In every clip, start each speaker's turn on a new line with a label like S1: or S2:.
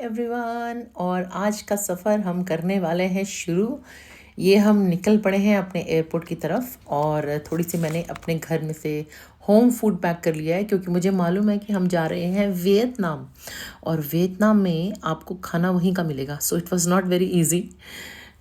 S1: Everyone. और आज का सफ़र हम करने वाले हैं शुरू। ये हम निकल पड़े हैं अपने एयरपोर्ट की तरफ और थोड़ी सी मैंने अपने घर में से होम फूड पैक कर लिया है क्योंकि मुझे मालूम है कि हम जा रहे हैं वियतनाम और वियतनाम में आपको खाना वहीं का मिलेगा। So it was not very easy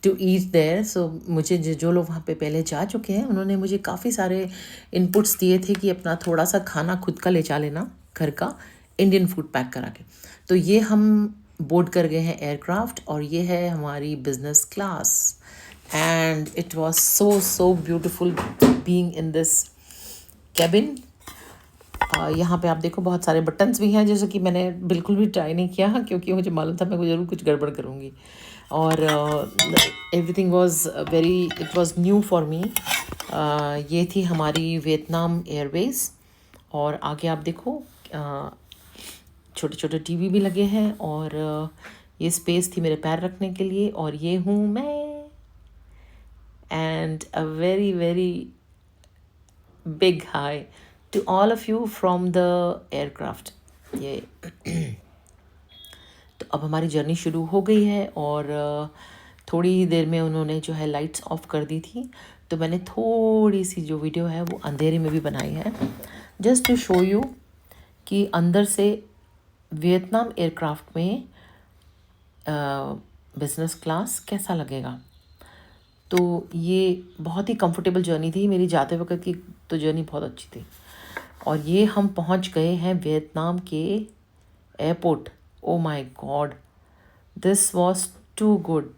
S1: to eat there. So मुझे जो लोग वहाँ पे पहले जा चुके हैं उन्होंने मुझे काफ़ी सारे इनपुट्स दिए थे कि अपना थोड़ा सा खाना खुद का ले जा लेना घर का, इंडियन फूड पैक करा के। तो ये हम बोर्ड कर गए हैं एयरक्राफ्ट और ये है हमारी business class and it was so beautiful being in this cabin. यहाँ पे आप देखो बहुत सारे बटन्स भी हैं जैसे कि मैंने बिल्कुल भी ट्राई नहीं किया क्योंकि मुझे मालूम था मैं ज़रूर कुछ गड़बड़ करूँगी। और everything was very it was new for me. ये थी हमारी वियतनाम एयरवेज और आगे आप देखो छोटे छोटे टीवी भी लगे हैं और ये स्पेस थी मेरे पैर रखने के लिए और ये हूँ मैं and a very very big hi to all of you from the aircraft. ये तो अब हमारी जर्नी शुरू हो गई है और थोड़ी ही देर में उन्होंने जो है लाइट्स ऑफ कर दी थी तो मैंने थोड़ी सी जो वीडियो है वो अंधेरे में भी बनाई है जस्ट टू शो यू कि अंदर से वियतनाम एयरक्राफ्ट में बिज़नेस क्लास कैसा लगेगा। तो ये बहुत ही कंफर्टेबल जर्नी थी मेरी, जाते वक्त की तो जर्नी बहुत अच्छी थी। और ये हम पहुंच गए हैं वियतनाम के airport. Oh my God, this was too good.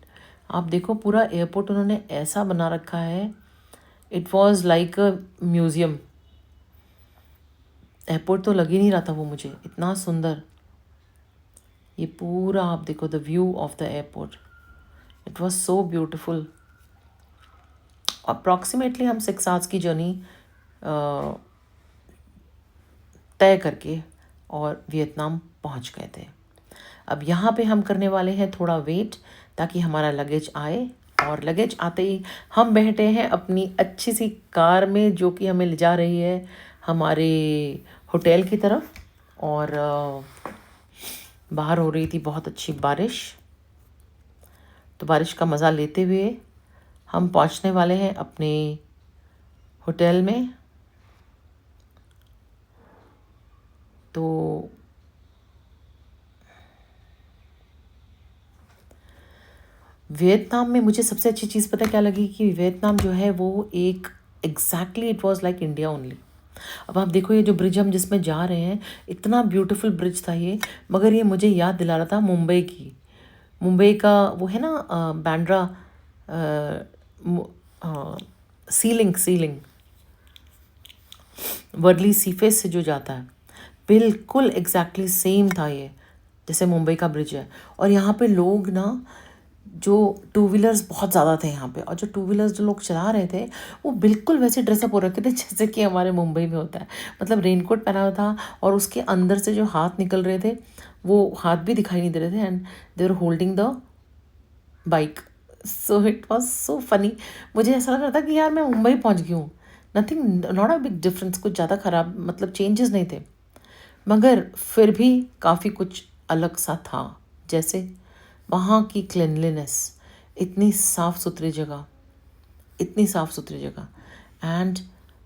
S1: आप देखो पूरा एयरपोर्ट उन्होंने ऐसा बना रखा है, it was like a museum. Airport तो लग ही नहीं रहा था वो मुझे, इतना सुंदर। ये पूरा आप देखो the view of the airport, it was so beautiful. Approximately हम 6 आवर्स की जर्नी तय करके और वियतनाम पहुंच गए थे। अब यहाँ पे हम करने वाले हैं थोड़ा वेट ताकि हमारा लगेज आए और लगेज आते ही हम बैठे हैं अपनी अच्छी सी कार में जो कि हमें ले जा रही है हमारे होटल की तरफ। और बाहर हो रही थी बहुत अच्छी बारिश, तो बारिश का मज़ा लेते हुए हम पहुंचने वाले हैं अपने होटल में। तो वियतनाम में मुझे सबसे अच्छी चीज़ पता क्या लगी कि वियतनाम जो है वो एक exactly it was like India only. अब आप देखो ये जो ब्रिज हम जिसमें जा रहे हैं, इतना ब्यूटीफुल ब्रिज था ये, मगर ये मुझे याद दिला रहा था मुंबई का वो है ना बांद्रा सीलिंग वर्ली सीफेस से जो जाता है, बिल्कुल एग्जैक्टली सेम था ये जैसे मुंबई का ब्रिज है। और यहाँ पे लोग ना जो टू व्हीलर्स बहुत ज़्यादा थे यहाँ पे, और जो टू व्हीलर्स जो लोग चला रहे थे वो बिल्कुल वैसे ड्रेसअप हो रखे थे जैसे कि हमारे मुंबई में होता है। मतलब रेनकोट पहना हुआ था और उसके अंदर से जो हाथ निकल रहे थे वो हाथ भी दिखाई नहीं दे रहे थे and they were holding the bike. So it was so funny. मुझे ऐसा लग रहा था कि यार मैं मुंबई पहुँच गई हूँ। Nothing, not a big difference, कुछ ज़्यादा ख़राब मतलब चेंजेस नहीं थे, मगर फिर भी काफ़ी कुछ अलग सा था। जैसे वहाँ की क्लिनलीनेस, इतनी साफ़ सुथरी जगह, and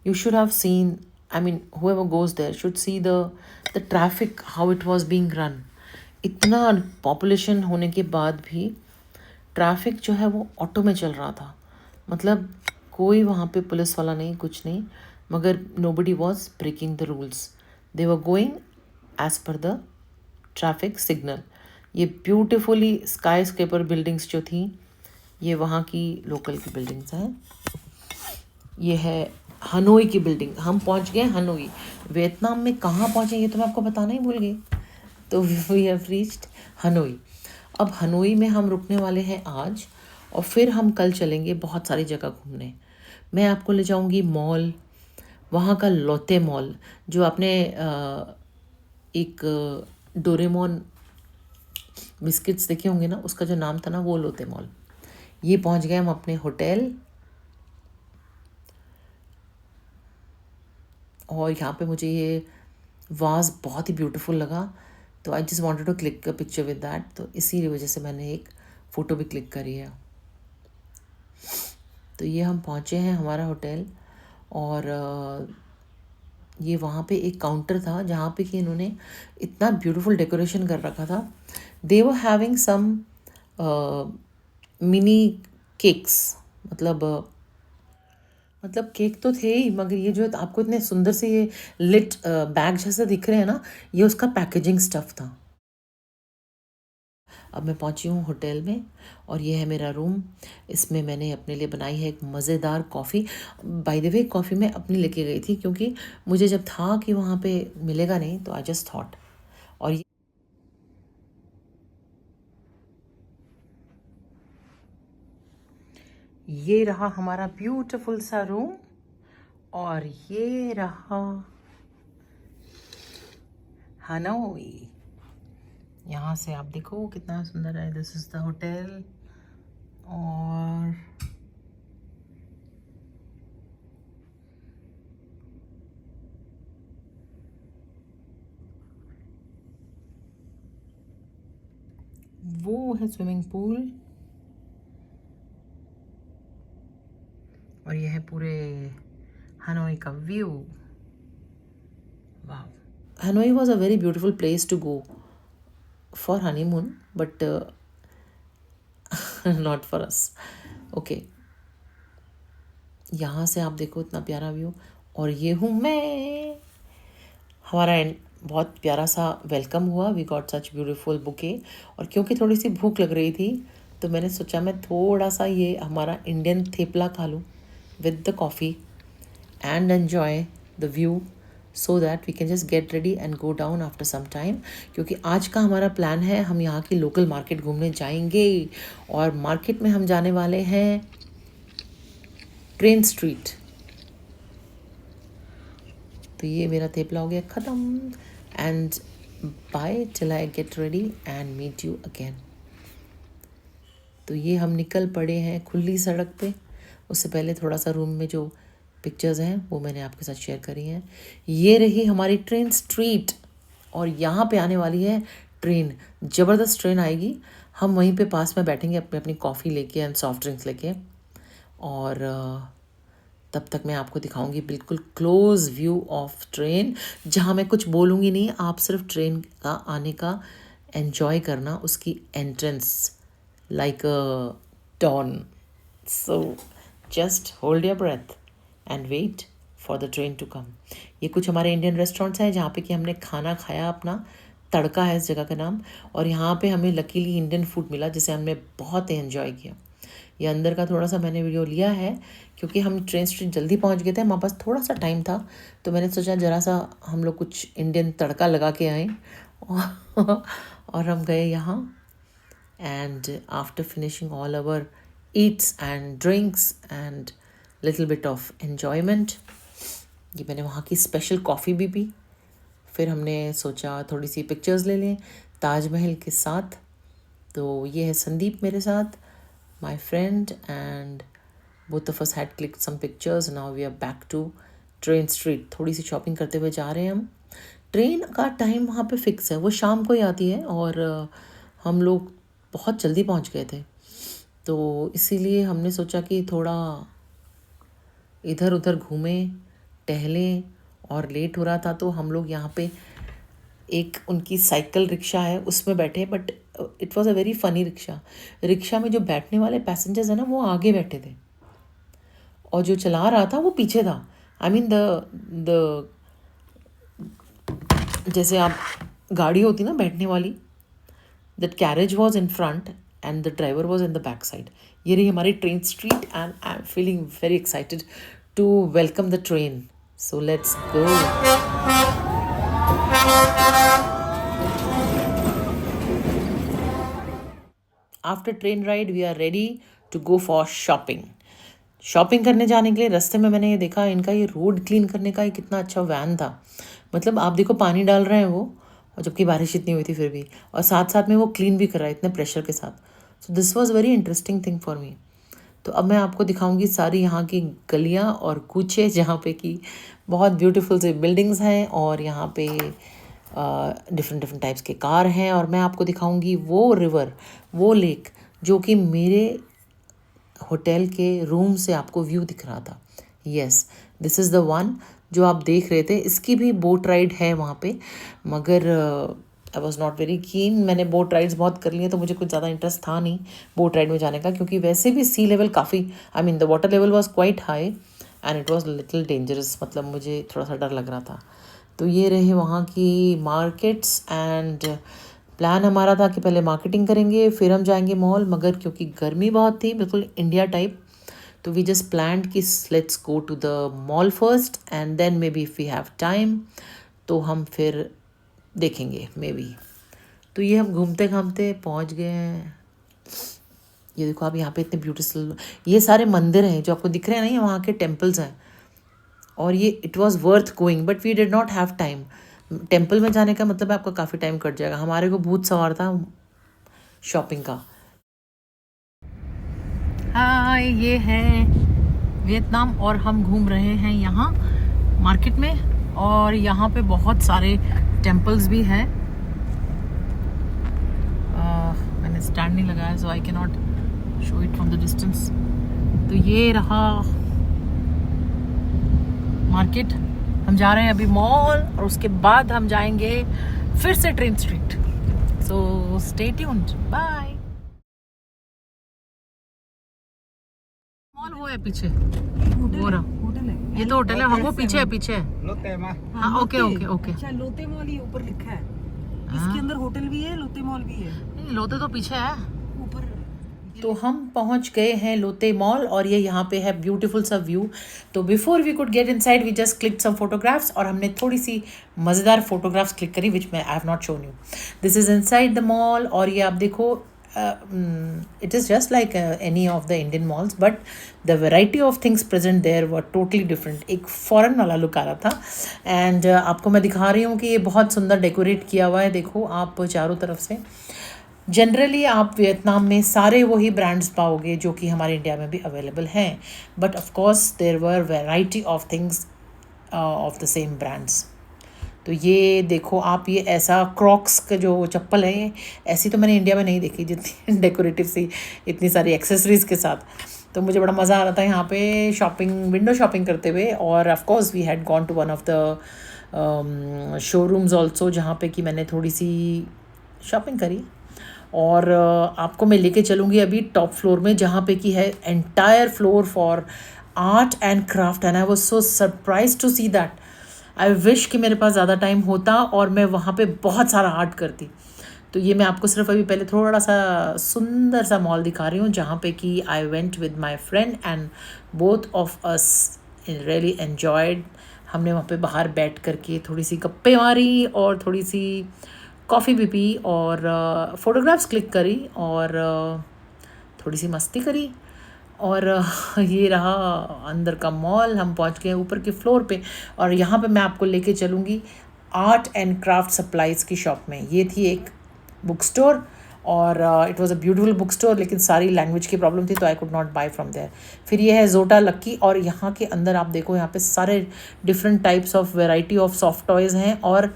S1: you should have seen, I mean whoever goes there should see the traffic how it was being run। इतना पॉपुलेशन होने के बाद भी ट्रैफिक जो है वो ऑटो में चल रहा था। मतलब कोई वहाँ पे पुलिस वाला नहीं, कुछ नहीं, मगर nobody was breaking the rules, they were going as per the traffic signal। ये ब्यूटीफुली स्काई स्केपर बिल्डिंग्स जो थी ये वहाँ की लोकल की बिल्डिंग्स हैं। ये है हनोई की बिल्डिंग। हम पहुँच गए हनोई। वियतनाम में कहाँ पहुँचे ये तो मैं आपको बताना ही भूल गई। तो वी हैव रीच्ड हनोई। अब हनोई में हम रुकने वाले हैं आज और फिर हम कल चलेंगे बहुत सारी जगह घूमने। मैं आपको ले जाऊंगी मॉल, वहाँ का लोते मॉल जो आपने एक डोरेमोन बिस्किट्स देखे होंगे ना, उसका जो नाम था ना वो लोते मॉल। ये पहुँच गए हम अपने होटल और यहाँ पे मुझे ये वाज बहुत ही ब्यूटीफुल लगा। तो I just wanted to click a picture with that, तो इसी वजह से मैंने एक फ़ोटो भी क्लिक करी है। तो ये हम पहुँचे हैं हमारा होटल, और ये वहाँ पे एक काउंटर था जहाँ पे कि इन्होंने इतना ब्यूटीफुल डेकोरेशन कर रखा था। They were having some mini cakes, मतलब केक तो थे ही, मगर ये जो आपको इतने सुंदर से ये लिट बैग जैसे दिख रहे हैं ना, ये उसका पैकेजिंग स्टफ था। अब मैं पहुंची हूँ होटल में, और ये है मेरा रूम। इसमें मैंने अपने लिए बनाई है एक मज़ेदार coffee. Bye the way, coffee मैं अपनी लेके गई थी क्योंकि मुझे जब था कि वहाँ पे मिलेगा नहीं, तो आई जस्ट थॉट। और ये रहा हमारा ब्यूटीफुल सा रूम, और ये रहा हनोई। यहाँ से आप देखो कितना सुंदर है। This is the hotel. और वो है स्विमिंग पूल, और ये है पूरे हनोई का व्यू। वाह, Hanoi was a very beautiful place to go for honeymoon, but not for us. Okay, यहाँ से आप देखो इतना प्यारा व्यू, और ये हूँ मैं। हमारा बहुत प्यारा सा वेलकम हुआ। We got such beautiful bouquet, और क्योंकि थोड़ी सी भूख लग रही थी, तो मैंने सोचा मैं थोड़ा सा ये हमारा इंडियन थेपला खा लूँ with the coffee and enjoy the view, so that we can just get ready and go down after some time। क्योंकि आज का हमारा प्लान है, हम यहाँ की लोकल मार्केट घूमने जाएंगे, और मार्केट में हम जाने वाले हैं ट्रेन स्ट्रीट। तो ये मेरा थेपला हो गया ख़त्म, and bye till I get ready and meet you again. तो ये हम निकल पड़े हैं खुली सड़क पे। उससे पहले थोड़ा सा रूम में जो पिक्चर्स हैं वो मैंने आपके साथ शेयर करी हैं। ये रही हमारी ट्रेन स्ट्रीट, और यहाँ पे आने वाली है ट्रेन। ज़बरदस्त ट्रेन आएगी। हम वहीं पे पास में बैठेंगे अपनी अपनी कॉफ़ी लेके एंड सॉफ्ट ड्रिंक्स लेके, और तब तक मैं आपको दिखाऊंगी बिल्कुल क्लोज व्यू ऑफ ट्रेन, जहाँ मैं कुछ बोलूँगी नहीं, आप सिर्फ ट्रेन का आने का एन्जॉय करना, उसकी entrance like a dawn. So just hold your breath and wait for the train to come. ये कुछ हमारे इंडियन रेस्टोरेंट्स हैं जहाँ पे कि हमने खाना खाया अपना। तड़का है इस जगह का नाम, और यहाँ पे हमें लकीली इंडियन फूड मिला जिसे हमने बहुत एंजॉय किया। ये अंदर का थोड़ा सा मैंने वीडियो लिया है क्योंकि हम ट्रेन स्ट्रीट जल्दी पहुँच गए थे, हमारे पास थोड़ा सा टाइम था, तो मैंने सोचा ज़रा सा हम लोग कुछ इंडियन तड़का लगा के आएँ और हम गए यहाँ। And after finishing all our eats and drinks and little bit of enjoyment, ये मैंने वहाँ की स्पेशल कॉफ़ी भी पी। फिर हमने सोचा थोड़ी सी पिक्चर्स ले लें ताजमहल के साथ। तो ये है संदीप मेरे साथ, my friend, and both of us had clicked some pictures. Now we are back to train street. थोड़ी सी शॉपिंग करते हुए जा रहे हैं हम। ट्रेन का टाइम वहाँ पे फिक्स है, वो शाम को ही आती है, और हम लोग बहुत जल्दी पहुंच गए थे, तो इसीलिए हमने सोचा कि थोड़ा इधर उधर घूमें टहलें, और लेट हो रहा था तो हम लोग यहाँ पे एक उनकी साइकिल रिक्शा है उसमें बैठे। But it was a very funny rickshaw. Rickshaw में जो बैठने वाले पैसेंजर्स हैं ना, वो आगे बैठे थे, और जो चला रहा था वो पीछे था। आई मीन द जैसे आप गाड़ी होती ना बैठने वाली, that carriage was in front and the driver was in the back side। ये रही हमारी train street, and I'm feeling very excited to welcome the train, so let's go। After train ride we are ready to go for shopping। Shopping करने जाने के लिए रास्ते में मैंने ये देखा, इनका ये रोड क्लीन करने का कितना अच्छा वैन था। मतलब आप देखो पानी डाल रहे हैं वो, और जबकि बारिश इतनी हुई थी फिर भी, और साथ साथ में वो क्लीन भी कर रहा है इतने प्रेशर के साथ। So this was very interesting thing for me. तो अब मैं आपको दिखाऊंगी सारी यहाँ की गलियाँ और कूचे, जहाँ पे कि बहुत ब्यूटीफुल से बिल्डिंग्स हैं, और यहाँ पे डिफरेंट डिफरेंट टाइप्स के कार हैं, और मैं आपको दिखाऊंगी वो रिवर, वो लेक जो कि मेरे होटल के रूम से आपको व्यू दिख रहा था। Yes, this is the one जो आप देख रहे थे। इसकी भी बोट राइड है वहाँ पे, मगर I was not very keen. मैंने बोट राइड्स बहुत कर ली हैं तो मुझे कुछ ज़्यादा इंटरेस्ट था नहीं बोट राइड में जाने का, क्योंकि वैसे भी सी लेवल काफ़ी, I mean the water level was quite high and it was little dangerous, मतलब मुझे थोड़ा सा डर लग रहा था। तो ये रहे वहाँ की मार्केट्स, एंड प्लान हमारा था कि पहले मार्केटिंग करेंगे फिर हम जाएंगे मॉल, मगर क्योंकि गर्मी बहुत थी बिल्कुल इंडिया टाइप, तो वी जस्ट प्लान्ड कि let's go to the mall first and then maybe if we have time तो हम फिर देखेंगे मे बी। तो ये हम घूमते घामते पहुंच गए हैं। ये देखो आप, यहाँ पे इतने ब्यूटीफुल ये सारे मंदिर हैं जो आपको दिख रहे हैं ना, ये वहाँ के टेम्पल्स हैं, और ये it was worth going but we did not have time. Temple में जाने का मतलब आपका काफ़ी टाइम कट जाएगा, हमारे को भूत सवार था शॉपिंग का। हाँ, ये है वियतनाम और हम घूम रहे हैं यहाँ मार्केट में, और यहाँ पे बहुत सारे टेम्पल्स भी हैं। मैंने स्टैंड नहीं लगाया so I can not show it from the distance. तो ये रहा मार्केट, हम जा रहे हैं अभी मॉल और उसके बाद हम जाएंगे फिर से train street. So stay tuned, bye. Mall वो है पीछे, वो रहा
S2: होटल है,
S1: ये तो होटल है। हाँ वो पीछे है, पीछे है। हाँ ओके ओके ओके।
S2: अच्छा, लोते मॉल ही ऊपर लिखा है, इसके अंदर होटल भी है, लोते मॉल भी है।
S1: नहीं, लोते तो पीछे है
S2: ऊपर।
S1: तो हम पहुंच गए हैं लोते मॉल, और ये यहाँ पे है ब्यूटीफुल सा व्यू। तो before we could get inside we just click some photographs, और हमने थोड़ी सी मज़ेदार फोटोग्राफ्स क्लिक करी विच मैं आई have not shown you. This is inside the mall, और ये आप देखो it is just like any of the Indian malls, but the variety of things present there were totally different. एक फॉरेन वाला look आ रहा था, एंड आपको मैं दिखा रही हूँ कि ये बहुत सुंदर डेकोरेट किया हुआ है। देखो आप चारों तरफ से, जनरली आप वियतनाम में सारे वही ब्रांड्स पाओगे जो कि हमारे इंडिया में भी अवेलेबल हैं, but of course there were variety of things of the same brands. तो ये देखो आप, ये ऐसा क्रॉक्स का जो चप्पल है, ये ऐसी तो मैंने इंडिया में नहीं देखी जितनी डेकोरेटिव सी, इतनी सारी एक्सेसरीज़ के साथ। तो मुझे बड़ा मज़ा आ रहा था यहाँ पे शॉपिंग, विंडो शॉपिंग करते हुए, और of course we had gone to one of the showrooms also जहाँ पे कि मैंने थोड़ी सी शॉपिंग करी। और आपको मैं लेके चलूँगी अभी टॉप फ्लोर में जहाँ पे कि है entire floor for art and craft, and I was so surprise to see that. I wish कि मेरे पास ज़्यादा टाइम होता और मैं वहाँ पे बहुत सारा आर्ट करती। तो ये मैं आपको सिर्फ अभी पहले थोड़ा सा सुंदर सा मॉल दिखा रही हूँ जहाँ पे कि I went with my friend and both of us really enjoyed. हमने वहाँ पे बाहर बैठ करके थोड़ी सी गप्पे मारी और थोड़ी सी कॉफ़ी भी पी और फ़ोटोग्राफ्स क्लिक करी और थोड़ी सी मस्ती करी। और ये रहा अंदर का मॉल। हम पहुंच गए ऊपर के फ्लोर पे, और यहाँ पे मैं आपको लेके चलूँगी आर्ट एंड क्राफ्ट सप्लाइज़ की शॉप में। ये थी एक बुक स्टोर, और it was a beautiful book store, लेकिन सारी लैंग्वेज की प्रॉब्लम थी तो I could not buy from there. फिर ये है जोटा लक्की, और यहाँ के अंदर आप देखो यहाँ पे सारे different types of variety of soft toys हैं, और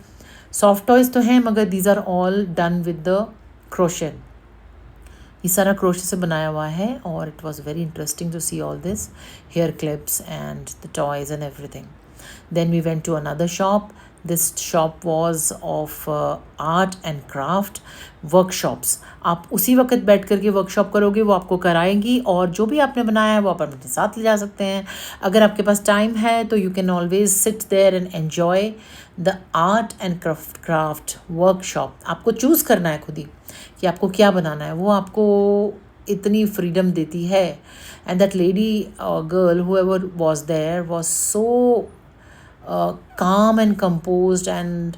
S1: सॉफ्ट टॉयज़ तो हैं मगर these are all done with the crochet. ये सारा क्रोशे से बनाया हुआ है, और it was very interesting to see all this hair clips and the toys and everything. Then we went to another shop. This shop was of art and craft workshops. आप उसी वक्त बैठ करके वर्कशॉप करोगे, वो आपको कराएंगी, और जो भी आपने बनाया है वो आप अपने साथ ले जा सकते हैं। अगर आपके पास टाइम है तो you can always sit there and enjoy the art and craft workshop. आपको चूज़ करना है खुद ही कि आपको क्या बनाना है, वो आपको इतनी फ्रीडम देती है। And that lady girl however was there was so calm and composed, and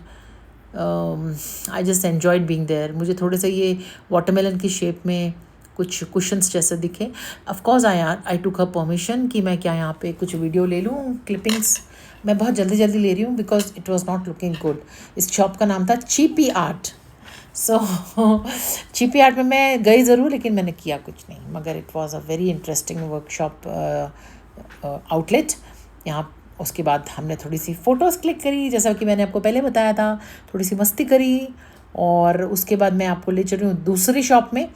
S1: I just enjoyed being there. मुझे थोड़े से ये वाटरमेलन की शेप में कुछ कुशन्स जैसे दिखे। Of course I took her permission कि मैं क्या यहाँ पे कुछ वीडियो ले लूँ, क्लिपिंग्स। मैं बहुत जल्दी जल्दी ले रही हूँ because it was not looking good. इस शॉप का नाम था चीपी आर्ट। सो चीपी आर्ट में मैं गई ज़रूर, लेकिन मैंने किया कुछ नहीं, मगर it was a very interesting workshop outlet. यहाँ उसके बाद हमने थोड़ी सी फ़ोटोज़ क्लिक करी, जैसा कि मैंने आपको पहले बताया था, थोड़ी सी मस्ती करी। और उसके बाद मैं आपको ले चल रही हूँ दूसरी शॉप में।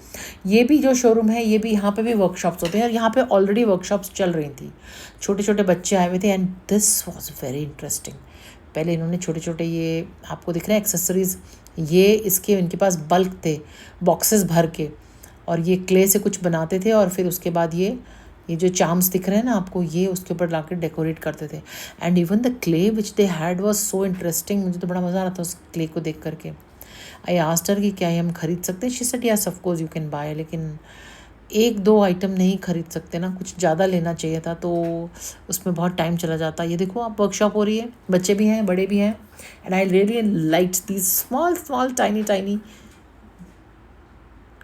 S1: ये भी जो शोरूम है, ये भी, यहाँ पे भी वर्कशॉप्स होते हैं, और यहाँ पे ऑलरेडी वर्कशॉप्स चल रही थी। छोटे छोटे बच्चे आए हुए थे and this was very interesting. पहले इन्होंने छोटे छोटे, ये आपको दिख रहे हैं एक्सेसरीज़, ये इसके इनके पास बल्क थे, बॉक्सेस भर के, और ये क्ले से कुछ बनाते थे, और फिर उसके बाद ये जो चार्म्स दिख रहे हैं ना आपको, ये उसके ऊपर ला कर डेकोरेट करते थे। And even the clay which they had was so interesting. मुझे तो बड़ा मज़ा आ रहा था उस क्ले को देख करके। आई आस्क्ड हर कि क्या ये हम खरीद सकते हैं। She said yes of course you can buy, लेकिन एक दो आइटम नहीं खरीद सकते ना, कुछ ज़्यादा लेना चाहिए था, तो उसमें बहुत टाइम चला जाता। ये देखो आप, वर्कशॉप हो रही है, बच्चे भी हैं बड़े भी हैं। And I really liked these small small tiny tiny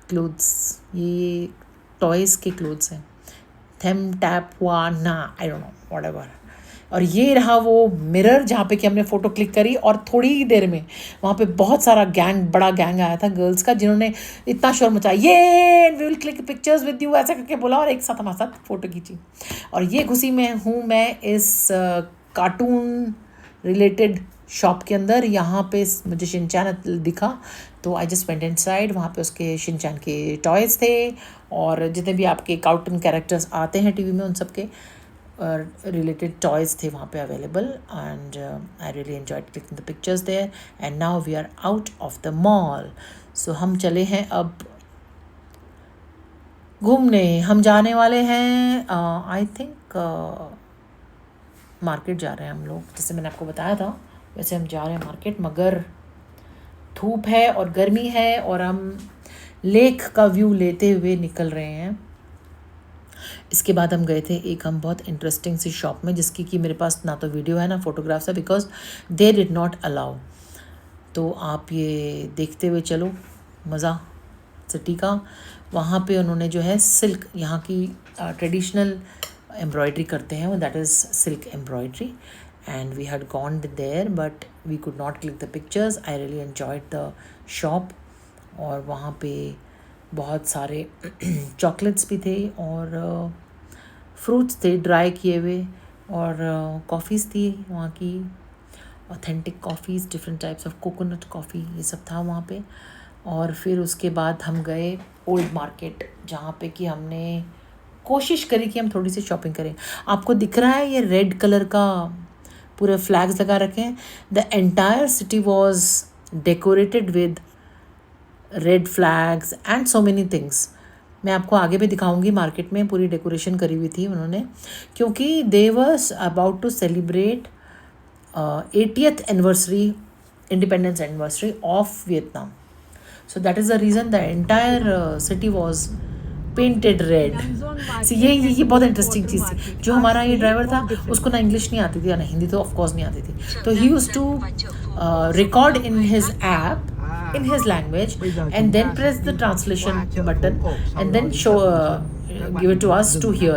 S1: clothes. ये टॉयज़ के क्लोथ्स हैं, थेम टैप हुआ ना, आई डोंट नो व्हाटएवर। और ये रहा वो मिरर जहाँ पे कि हमने फ़ोटो क्लिक करी, और थोड़ी ही देर में वहाँ पे बहुत सारा गैंग, बड़ा गैंग आया था गर्ल्स का, जिन्होंने इतना शोर मचाया, ये we will click pictures with you ऐसा करके बोला, और एक साथ हमारे साथ फ़ोटो खींची। और ये घुसी में हूँ मैं इस कार्टून रिलेटेड शॉप के अंदर। यहाँ पे मुझे शिनचैन दिखा, तो आई जस्ट वेंट इनसाइड। वहाँ पे उसके शिनचैन के टॉयज़ थे, और जितने भी आपके कार्टून कैरेक्टर्स आते हैं टीवी में, उन सब के रिलेटेड टॉयज़ थे वहाँ पे available. And I really enjoyed clicking the pictures there. And now we are out of the mall. So हम चले हैं अब घूमने। हम जाने वाले हैं आई थिंक मार्केट जा रहे हैं हम लोग, जैसे मैंने आपको बताया था वैसे हम जा रहे हैं मार्केट, मगर धूप है और गर्मी है, और हम लेक का व्यू लेते हुए निकल रहे हैं। इसके बाद हम गए थे एक हम बहुत इंटरेस्टिंग सी शॉप में, जिसकी कि मेरे पास ना तो वीडियो है ना फोटोग्राफ्स है, because they did not allow. तो आप ये देखते हुए चलो मज़ा सिटी का। वहाँ पे उन्होंने जो है सिल्क, यहाँ की ट्रेडिशनल एम्ब्रॉयड्री करते हैं, that is silk embroidery. And we had gone there but we could not click the pictures. I really enjoyed the shop. और वहाँ पे बहुत सारे चॉकलेट्स भी थे, और फ्रूट्स थे ड्राई किए हुए, और कॉफ़ीज़ थी वहाँ की, authentic coffees, different types of coconut coffee, ये सब था वहाँ पे। और फिर उसके बाद हम गए ओल्ड मार्केट, जहाँ पे कि हमने कोशिश करी कि हम थोड़ी सी शॉपिंग करें। आपको दिख रहा है ये रेड कलर का पूरे फ्लैग्स लगा रखे हैं। The entire city was decorated with red flags and so many things. मैं आपको आगे भी दिखाऊंगी, मार्केट में पूरी डेकोरेशन करी हुई थी उन्होंने, क्योंकि they was about to celebrate 80th anniversary, independence anniversary of Vietnam. So that is the reason the entire city was painted red. See ये बहुत इंटरेस्टिंग चीज़ थी। जो हमारा ये ड्राइवर था, उसको ना इंग्लिश नहीं आती थी ना हिंदी, तो ऑफकोर्स नहीं आती थी, तो he used to record in his app in his language and then press the translation button and then show give it to us to hear.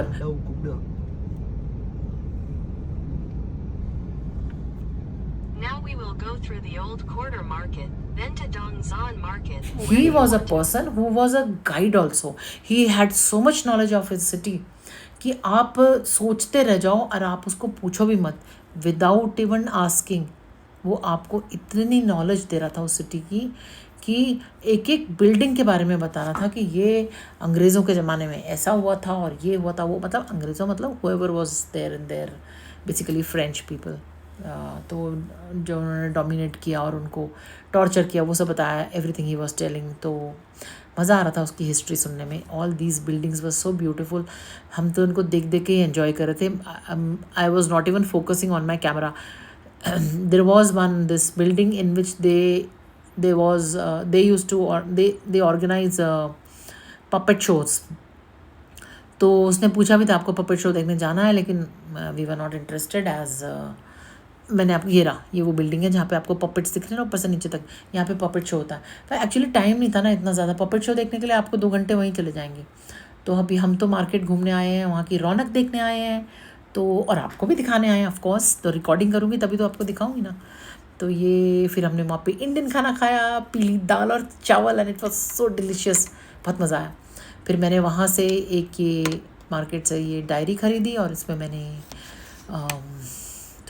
S3: Now we will go through the old quarter market, then to Dong Zan market.
S1: He was a person who was a guide also. He had so much knowledge of his city कि आप सोचते रह जाओ और आप उसको पूछो भी मत, विदाउट इवन आस्किंग वो आपको इतनी नॉलेज दे रहा था उस सिटी की, कि एक एक बिल्डिंग के बारे में बता रहा था कि ये अंग्रेज़ों के ज़माने में ऐसा हुआ था और ये हुआ था। वो मतलब अंग्रेज़ों मतलब whoever was there in there, basically French people, तो जो उन्होंने डोमिनेट किया और उनको टॉर्चर किया, वो सब बताया, एवरीथिंग ही वाज टेलिंग। तो मज़ा आ रहा था उसकी हिस्ट्री सुनने में। All these buildings were so beautiful. हम तो उनको देख देख के ही एन्जॉय कर रहे थे। I was not even focusing on my camera. there was one this building in which they used to, or they organize puppet shows. तो उसने पूछा भी था आपको पपेट शो देखने जाना है, लेकिन we were not interested as मैंने आप ये वो बिल्डिंग है जहाँ पे आपको पपेट्स दिख रहे हैं ना ऊपर से नीचे तक, यहाँ पे पपेट शो होता है। तो एक्चुअली टाइम नहीं था ना इतना ज़्यादा पपेट शो देखने के लिए, आपको 2 घंटे वहीं चले जाएंगे। तो अभी हम तो मार्केट घूमने आए हैं, वहाँ की रौनक देखने आए हैं, तो और आपको भी दिखाने आए हैं ऑफकोर्स। तो रिकॉर्डिंग करूँगी तभी तो आपको दिखाऊँगी ना। तो ये फिर हमने वहाँ पे इंडियन खाना खाया, पीली दाल और चावल, and it was so delicious, बहुत मज़ा आया। फिर मैंने वहाँ से एक ये मार्केट से ये डायरी ख़रीदी, और इसमें मैंने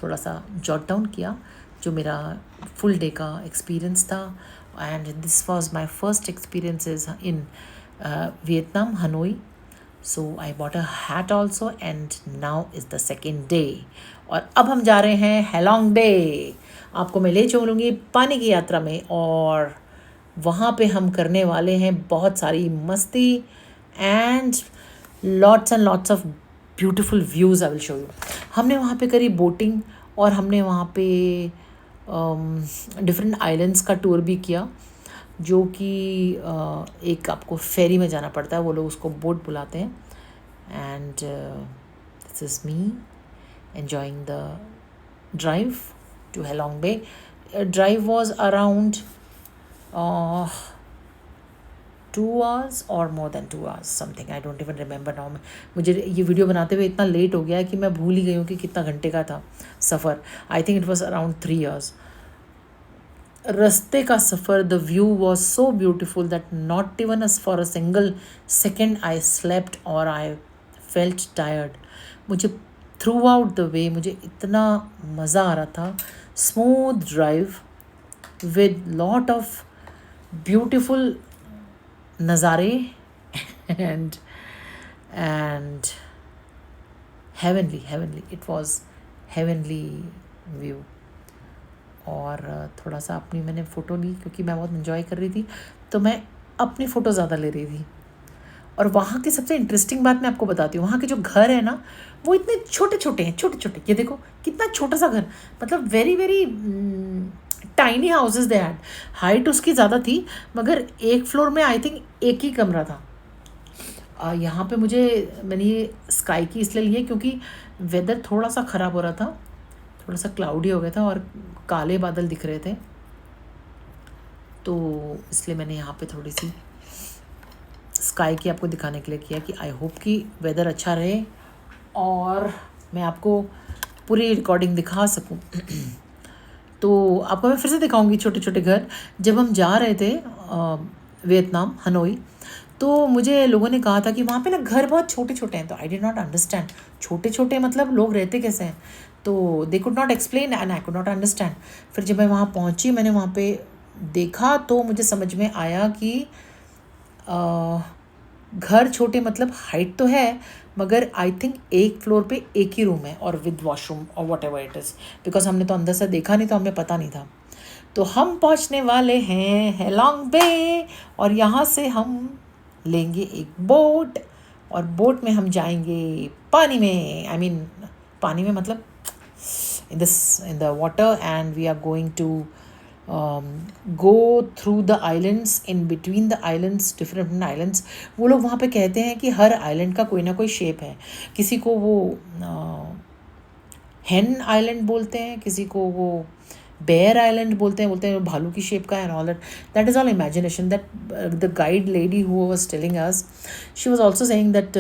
S1: थोड़ा सा जॉट डाउन किया जो मेरा फुल डे का एक्सपीरियंस था. And this was my first experiences in Vietnam, Hanoi. So I bought a hat also and now is the second day. और अब हम जा रहे हैं हेलोंग बे. आपको मैं ले चलूँगी पानी की यात्रा में और वहाँ पे हम करने वाले हैं बहुत सारी मस्ती and lots of beautiful views. I will show you. हमने वहाँ पे करी बोटिंग और हमने वहाँ पे डिफरेंट आइलैंड्स का टूर भी किया जो कि एक आपको फेरी में जाना पड़ता है, वो लोग उसको बोट बुलाते हैं. And this is me enjoying the drive to Halong Bay. Drive was around 2 hours or more than 2 hours something. I don't even remember now. मुझे ये वीडियो बनाते हुए इतना लेट हो गया है कि मैं भूल ही गई हूँ कि कितना घंटे का था सफ़र. I think it was around 3 hours. रस्ते का सफ़र, the view was so beautiful that not even us for a single second I slept और आई फेल्ट टायर्ड. मुझे थ्रू आउट द वे मुझे इतना मज़ा आ रहा था. Smooth drive with lot of beautiful नज़ारे and heavenly. It was heavenly view. और थोड़ा सा अपनी मैंने फ़ोटो ली क्योंकि मैं बहुत इन्जॉय कर रही थी, तो मैं अपनी फ़ोटो ज़्यादा ले रही थी. और वहाँ की सबसे इंटरेस्टिंग बात मैं आपको बताती हूँ, वहाँ के जो घर है ना वो इतने छोटे छोटे हैं, छोटे छोटे. ये देखो कितना छोटा सा घर, मतलब very very tiny houses they had. Height उसकी ज़्यादा थी मगर एक फ्लोर में आई थिंक एक ही कमरा था. यहाँ पे मैंने ये स्काई की इसलिए ली है क्योंकि वेदर थोड़ा सा ख़राब हो रहा था, थोड़ा सा क्लाउडी हो गया था और काले बादल दिख रहे थे, तो इसलिए मैंने यहाँ पे थोड़ी सी स्काई की आपको दिखाने के लिए किया कि आई होप कि वेदर अच्छा रहे और मैं आपको पूरी रिकॉर्डिंग दिखा सकूं. तो आपको मैं फिर से दिखाऊंगी छोटे छोटे घर. जब हम जा रहे थे वियतनाम, हनोई, तो मुझे लोगों ने कहा था कि वहाँ पे ना घर बहुत छोटे छोटे हैं. तो आई डिड नॉट अंडरस्टैंड छोटे छोटे मतलब लोग रहते कैसे हैं. तो they could not explain and I could not understand. फिर जब मैं वहाँ पहुँची, मैंने वहाँ पे देखा तो मुझे समझ में आया कि घर छोटे मतलब हाइट तो है मगर आई थिंक एक फ्लोर पे एक ही रूम है और विद वॉशरूम और what ever it is, because हमने तो अंदर से देखा नहीं तो हमें पता नहीं था. तो हम पहुँचने वाले हैं हेलोंग बे और यहाँ से हम लेंगे एक बोट और बोट में हम जाएंगे पानी में. आई मीन पानी में मतलब in the water, and we are going to go through the islands, in between the islands, different islands. वो लोग वहाँ पे कहते हैं कि हर आइलैंड का कोई ना कोई शेप है. किसी को वो हेन आइलैंड बोलते हैं, किसी को वो बेयर आइलैंड बोलते हैं भालू की शेप का है. And all that is all imagination. That the guide lady who was telling us, she was also saying that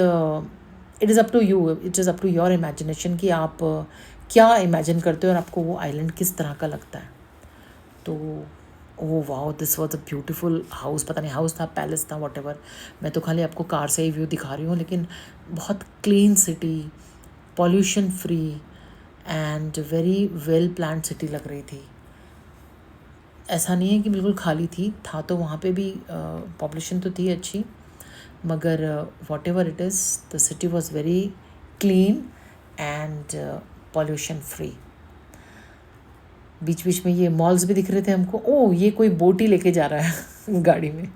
S1: it is up to you, it is up to your imagination कि आप क्या imagine करते हो और आपको वो island किस तरह का लगता है. तो oh wow, this was a beautiful house. पता नहीं हाउस था, पैलेस था, वॉट एवर. मैं तो खाली आपको कार से ही व्यू दिखा रही हूँ, लेकिन बहुत clean city, pollution free and very well planned city लग रही थी. ऐसा नहीं है कि बिल्कुल खाली थी, था तो वहाँ पे भी पॉपुलेशन तो थी अच्छी, मगर whatever it is the city was very clean and pollution free. बीच बीच में ये मॉल्स भी दिख रहे थे हमको. ओह, ये कोई बोट ही लेके जा रहा है गाड़ी में.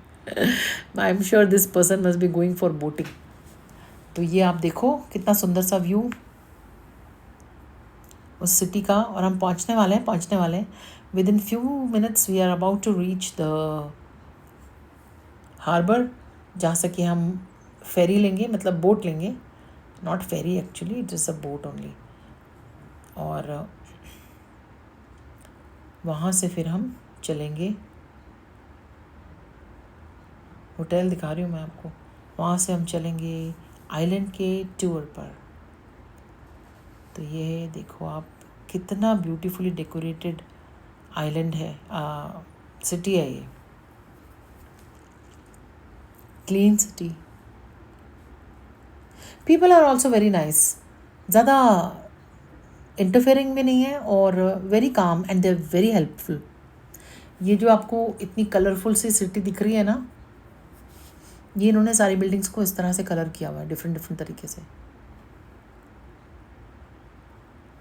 S1: I am sure this person must be going for boating. तो ये आप देखो कितना सुंदर सा व्यू उस सिटी का. और हम पहुंचने वाले हैं within few minutes. We are about to reach the harbour, जहाँ से कि हम फेरी लेंगे, मतलब बोट लेंगे. Not ferry actually, it is a boat only. और वहाँ से फिर हम चलेंगे, होटल दिखा रही हूँ मैं आपको, वहाँ से हम चलेंगे आइलैंड के टूर पर. तो ये देखो आप कितना ब्यूटीफुली डेकोरेटेड आइलैंड है, सिटी है ये, clean city. People are also very nice. ज़्यादा इंटरफेयरिंग भी नहीं है और very calm and they are very helpful. ये जो आपको इतनी कलरफुल सी सिटी दिख रही है ना, ये इन्होंने सारी बिल्डिंग्स को इस तरह से कलर किया हुआ है डिफरेंट डिफरेंट तरीके से।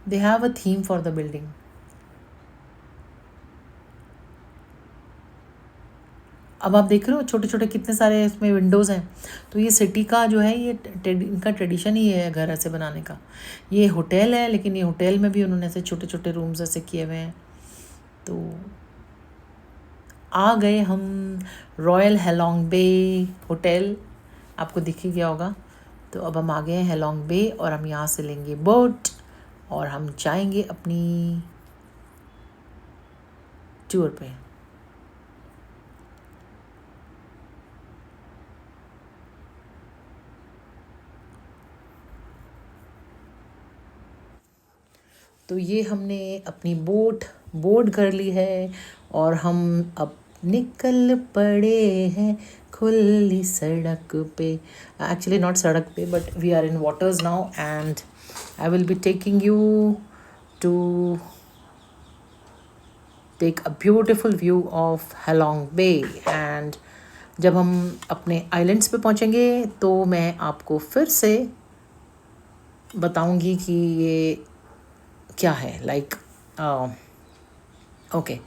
S1: They have a theme for the building. अब आप देख रहे हो छोटे छोटे कितने सारे इसमें विंडोज़ हैं। तो ये सिटी का जो है ये इनका ट्रेडिशन ही है घर ऐसे बनाने का। ये होटल है, लेकिन ये होटल में भी उन्होंने ऐसे छोटे छोटे रूम्स ऐसे किए हुए हैं। तो आ गए हम रॉयल हेलोंग बे होटल, आपको दिख ही गया होगा। तो अब हम आ गए हैं हेलोंग बे और हम यहाँ से लेंगे बोट और हम जाएंगे अपनी टूर पे। तो ये हमने अपनी बोट बोर्ड कर ली है और हम अब निकल पड़े हैं खुली सड़क पे। एक्चुअली नॉट सड़क पे, but we are in waters now and I will be taking you to take a beautiful view of Halong bay. एंड जब हम अपने आइलैंड्स पे पहुंचेंगे तो मैं आपको फिर से बताऊंगी कि ये क्या है लाइक। ओके,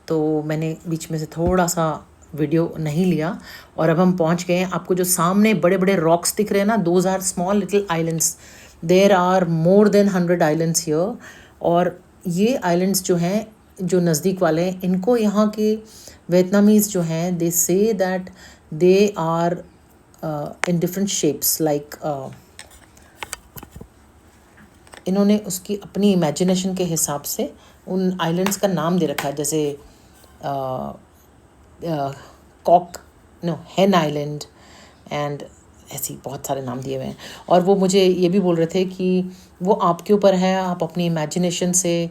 S1: तो मैंने बीच में से थोड़ा सा वीडियो नहीं लिया और अब हम पहुंच गए हैं। आपको जो सामने बड़े बड़े रॉक्स दिख रहे हैं ना, those are small little islands. There are more than 100 islands here. और ये आइलैंड्स जो हैं, जो नज़दीक वाले हैं, इनको यहाँ के वियतनामीज़ जो हैं they say that they are in different shapes like. इन्होंने उसकी अपनी इमेजिनेशन के हिसाब से उन आइलैंड्स का नाम दे रखा है, जैसे कॉक नो हेन आइलैंड एंड ऐसी बहुत सारे नाम दिए हुए हैं। और वो मुझे ये भी बोल रहे थे कि वो आपके ऊपर है, आप अपनी इमेजिनेशन से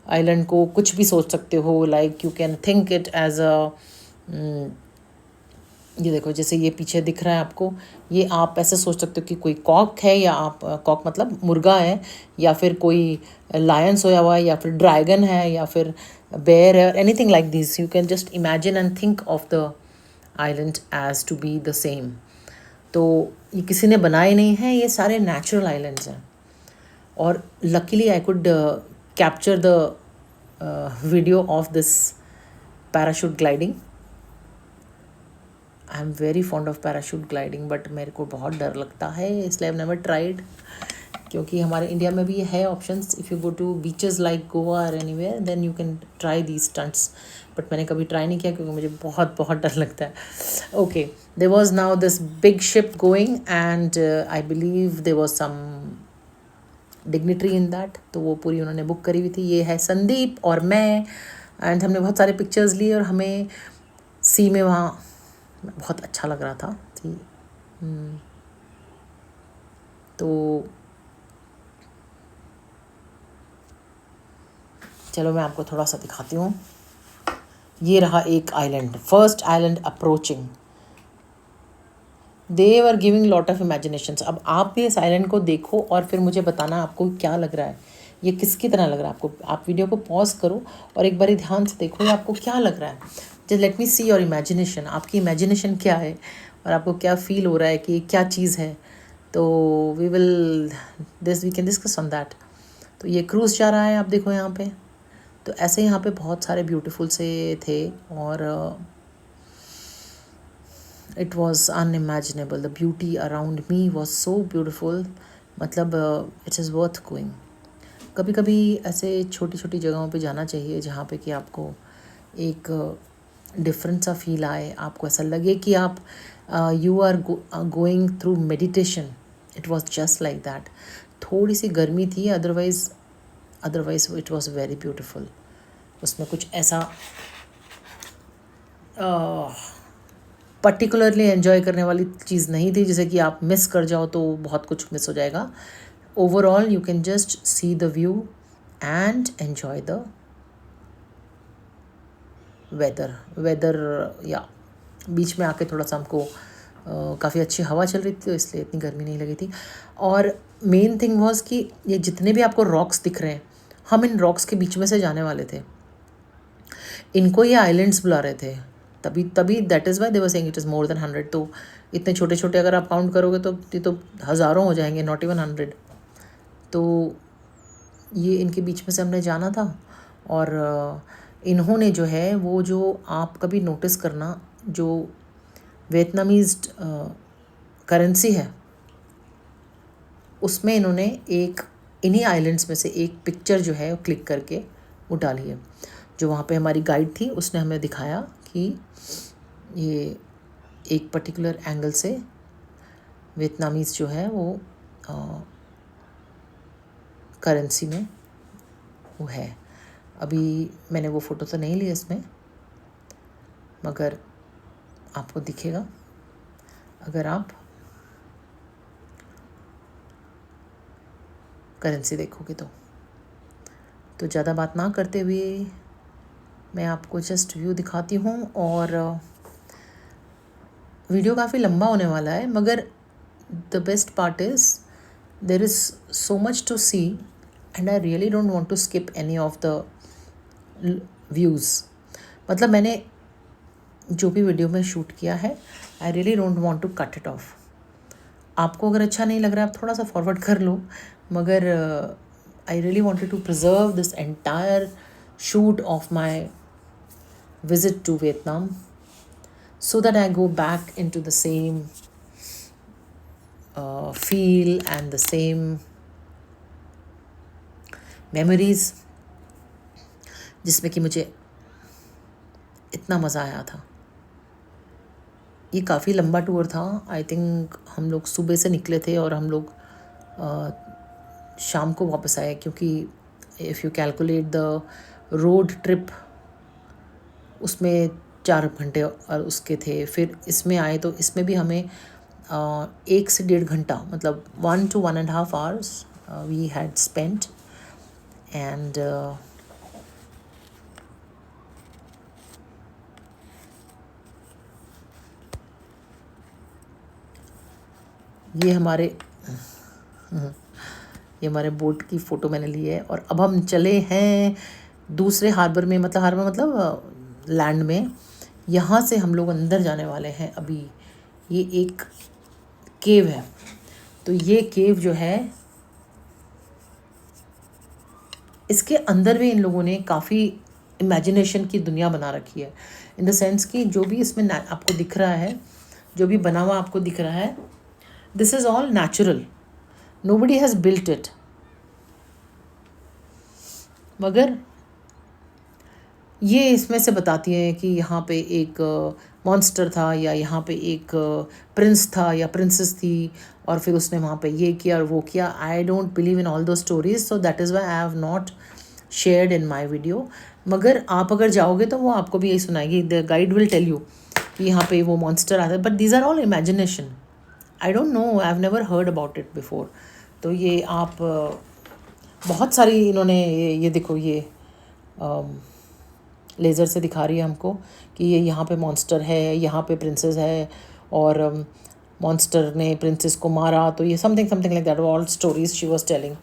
S1: आइलैंड को कुछ भी सोच सकते हो। Like you can think it as a, ये देखो जैसे ये पीछे दिख रहा है आपको, ये आप ऐसे सोच सकते हो कि कोई कॉक है, या आप कॉक मतलब मुर्गा है, या फिर कोई लायन सोया हुआ है, या फिर ड्रैगन है, या फिर बेयर है, anything like this. You can just imagine and think of the island as to be the same. तो ये किसी ने बनाए नहीं हैं, ये सारे नेचुरल आइलैंड्स हैं। और luckily I could capture the video of this parachute gliding. I am very fond of parachute gliding, but मेरे को बहुत डर लगता है, इसलिए आई नेवर ट्राइड। क्योंकि हमारे इंडिया में भी ये है options, if you go to beaches like Goa और anywhere then you can try these stunts, but मैंने कभी ट्राई नहीं किया क्योंकि मुझे बहुत बहुत डर लगता है। Okay, there was now this big ship going and I believe there was some dignitary in that, तो वो पूरी उन्होंने बुक करी हुई थी। ये है संदीप और मैं, एंड हमने बहुत सारे पिक्चर्स लिए और हमें सी में वहाँ बहुत अच्छा लग रहा था। तो चलो मैं आपको थोड़ा सा दिखाती हूँ। ये रहा एक island, first island approaching. They were giving lot of imaginations. अब आप भी इस आइलैंड को देखो और फिर मुझे बताना आपको क्या लग रहा है, ये किसकी तरह लग रहा है आपको। आप वीडियो को पॉज करो और एक बार ध्यान से देखो ये आपको क्या लग रहा है। Just let me see your imagination, आपकी इमेजिनेशन क्या है और आपको क्या फील हो रहा है कि क्या चीज़ है। तो we can discuss on that. तो ये क्रूज़ जा रहा है, आप देखो यहाँ पे। तो ऐसे यहाँ पे बहुत सारे ब्यूटीफुल से थे और it was unimaginable. The beauty around me was so beautiful, मतलब इट्स इज़ वर्थ गोइंग। कभी कभी ऐसे छोटी छोटी जगहों पे जाना चाहिए जहाँ पे कि आपको एक डिफरेंट सा फील आए, आपको ऐसा लगे कि आप you are going through meditation. It was just like that. थोड़ी सी गर्मी थी, otherwise it was very beautiful. उसमें कुछ ऐसा पर्टिकुलरली एंजॉय करने वाली चीज़ नहीं थी जैसे कि आप मिस कर जाओ तो बहुत कुछ मिस हो जाएगा। Overall you can just see the view and enjoy the weather. या बीच में आके थोड़ा सा हमको काफ़ी अच्छी हवा चल रही थी तो इसलिए इतनी गर्मी नहीं लगी थी। और मेन थिंग वाज कि ये जितने भी आपको रॉक्स दिख रहे हैं, हम इन रॉक्स के बीच में से जाने वाले थे। इनको ये आइलैंड्स बुला रहे थे, तभी तभी that is why they were saying it is more than 100। तो इतने छोटे छोटे अगर आप काउंट करोगे तो ये तो हज़ारों हो जाएंगे, नॉट इवन 100। तो ये इनके बीच में से हमने जाना था। और इन्होंने जो है वो, जो आप कभी नोटिस करना, जो वियतनामीज़ करेंसी है उसमें इन्होंने एक इन्हीं आइलैंड्स में से एक पिक्चर जो है वो क्लिक करके वो डाली है। जो वहाँ पे हमारी गाइड थी उसने हमें दिखाया कि ये एक पर्टिकुलर एंगल से वियतनामीज़ जो है वो करेंसी में वो है। अभी मैंने वो फ़ोटो तो नहीं ली इसमें, मगर आपको दिखेगा अगर आप करेंसी देखोगे तो ज़्यादा बात ना करते हुए मैं आपको जस्ट व्यू दिखाती हूँ। और वीडियो काफ़ी लंबा होने वाला है, मगर the best part is there is so much to see and I really don't want to skip any of the views. मतलब मैंने जो भी वीडियो में शूट किया है, I really don't want to cut it off. आपको अगर अच्छा नहीं लग रहा है आप थोड़ा सा फॉरवर्ड कर लो, मगर I really wanted to preserve this entire shoot of my visit to Vietnam so that I go back into the same feel and the same memories जिसमें कि मुझे इतना मज़ा आया था। ये काफ़ी लंबा टूर था। आई थिंक हम लोग सुबह से निकले थे और हम लोग शाम को वापस आए, क्योंकि if you calculate the road trip उसमें 4 घंटे और उसके थे। फिर इसमें आए तो इसमें भी हमें 1 से 1.5 घंटा, मतलब 1 to 1.5 hours we had spent. And ये हमारे बोट की फ़ोटो मैंने ली है। और अब हम चले हैं दूसरे हार्बर में, मतलब लैंड में। यहाँ से हम लोग अंदर जाने वाले हैं अभी। ये एक केव है, तो ये केव जो है इसके अंदर भी इन लोगों ने काफ़ी इमेजिनेशन की दुनिया बना रखी है, इन द सेंस कि जो भी इसमें आपको दिख रहा है, जो भी बना हुआ आपको दिख रहा है, this is all natural, nobody has built it. मगर ये इसमें से बताती है कि यहाँ पे एक मॉन्स्टर था, या यहाँ पे एक प्रिंस था या प्रिंसेस थी, और फिर उसने वहाँ पे ये किया और वो किया। I don't believe in all those stories, so that is why I have not shared in my video. मगर आप अगर जाओगे तो वो आपको भी यही सुनाएगी, the guide will tell you कि यहाँ पे वो मॉन्स्टर आता है, but these are all imagination. I don't know, I have never heard about it before. तो ये आप बहुत सारी इन्होंने ये देखो, ये लेज़र से दिखा रही है हमको कि ये यहाँ पे मॉन्स्टर है, यहाँ पे प्रिंसेस है, और मॉन्स्टर ने प्रिंसेस को मारा। तो ये something like that, all stories she was telling.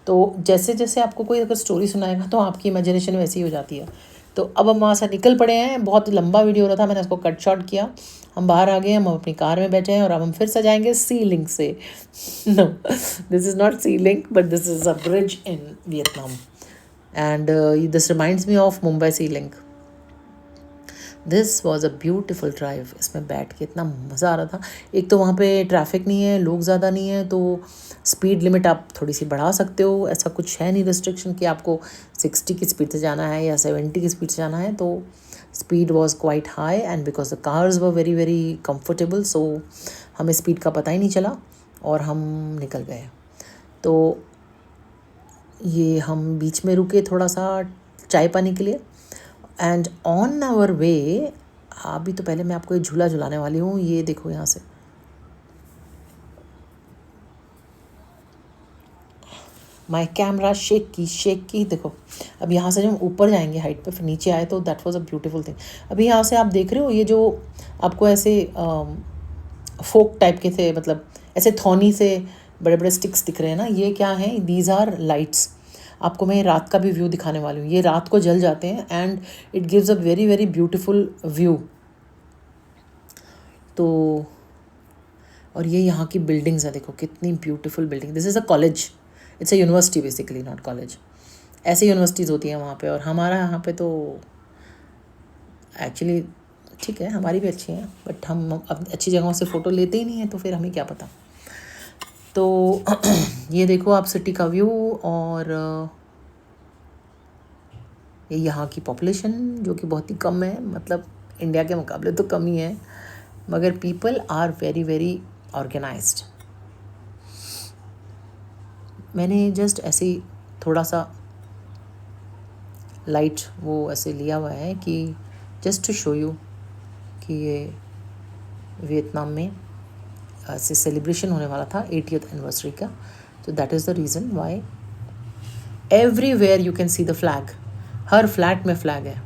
S1: तो जैसे जैसे आपको कोई अगर स्टोरी सुनाएगा तो आपकी इमेजिनेशन वैसी ही हो जाती है। तो अब हम वहाँ से निकल पड़े हैं। बहुत लंबा वीडियो हो रहा था, मैंने उसको कट शॉर्ट किया। हम बाहर आ गए, हम अपनी कार में बैठे हैं और अब हम फिर से जाएंगे सी लिंक से। No, this is not sea link, but this is a bridge in Vietnam, and this reminds me of Mumbai sea link. This was a beautiful drive. इसमें बैठ के इतना मज़ा आ रहा था। एक तो वहाँ पे ट्रैफिक नहीं है, लोग ज़्यादा नहीं है, तो स्पीड लिमिट आप थोड़ी सी बढ़ा सकते हो। ऐसा कुछ है नहीं रिस्ट्रिक्शन कि आपको 60 की स्पीड से जाना है या 70 की स्पीड से जाना है। तो speed was quite high, and because the cars were very very comfortable, so हमें स्पीड का पता ही नहीं चला और हम निकल गए। तो ये हम बीच में रुके थोड़ा सा चाय पानी के लिए, एंड ऑन आवर वे, अभी तो पहले मैं आपको ये झूला झुलाने वाली हूँ। ये देखो यहाँ से माई कैमरा शेक की देखो। अब यहाँ से जब हम ऊपर जाएंगे हाइट पे, फिर नीचे आए, तो that was a beautiful thing. अभी यहाँ से आप देख रहे हो ये जो आपको ऐसे फोक टाइप के थे, मतलब ऐसे थौनी से बड़े बड़े स्टिक्स दिख रहे हैं ना, ये क्या है, दीज आर लाइट्स। आपको मैं रात का भी व्यू दिखाने वाली हूँ। ये रात को जल जाते हैं and it gives a very very beautiful view. तो और ये यहाँ की बिल्डिंग्स है, देखो कितनी beautiful building. This is a college, it's a university basically, not college. ऐसे यूनिवर्सिटीज़ होती हैं वहाँ पे, और हमारा यहाँ पे तो एक्चुअली ठीक है, हमारी भी अच्छी हैं, बट हम अब अच्छी जगहों से फ़ोटो लेते ही नहीं हैं, तो फिर हमें क्या पता। तो ये देखो आप सिटी का व्यू, और ये यहाँ की पॉपुलेशन जो कि बहुत ही कम है, मतलब इंडिया के मुकाबले तो कम ही है, मगर people are very very organised. मैंने जस्ट ऐसे ही थोड़ा सा लाइट वो ऐसे लिया हुआ है कि जस्ट टू शो यू कि ये वियतनाम में ऐसे सेलिब्रेशन होने वाला था 80th एनिवर्सरी का। तो that is the reason why everywhere you can see the flag, हर फ्लैट में फ्लैग है।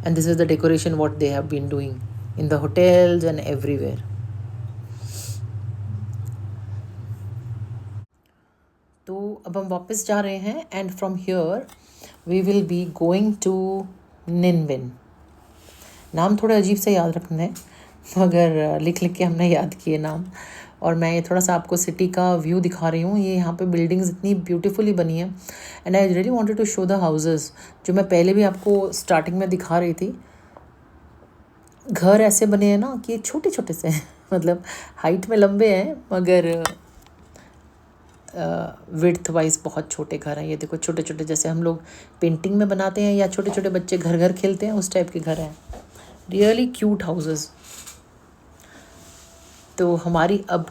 S1: And this is the decoration what they have been doing in the hotels and everywhere. तो अब हम वापस जा रहे हैं, and from here we will be going to निनविन। नाम थोड़े अजीब से याद रखने हैं, मगर लिख लिख के हमने याद किए नाम। और मैं ये थोड़ा सा आपको सिटी का व्यू दिखा रही हूँ। ये यहाँ पे बिल्डिंग्स इतनी ब्यूटीफुली बनी है, and I really wanted to show the houses, जो मैं पहले भी आपको स्टार्टिंग में दिखा रही थी। घर ऐसे बने हैं ना कि छोटे छोटे से हैं, मतलब हाइट में लंबे हैं, मगर विड्थ वाइज बहुत छोटे घर हैं। ये देखो छोटे छोटे, जैसे हम लोग पेंटिंग में बनाते हैं या छोटे छोटे बच्चे घर घर खेलते हैं, उस टाइप के घर हैं। Really cute houses. तो हमारी अब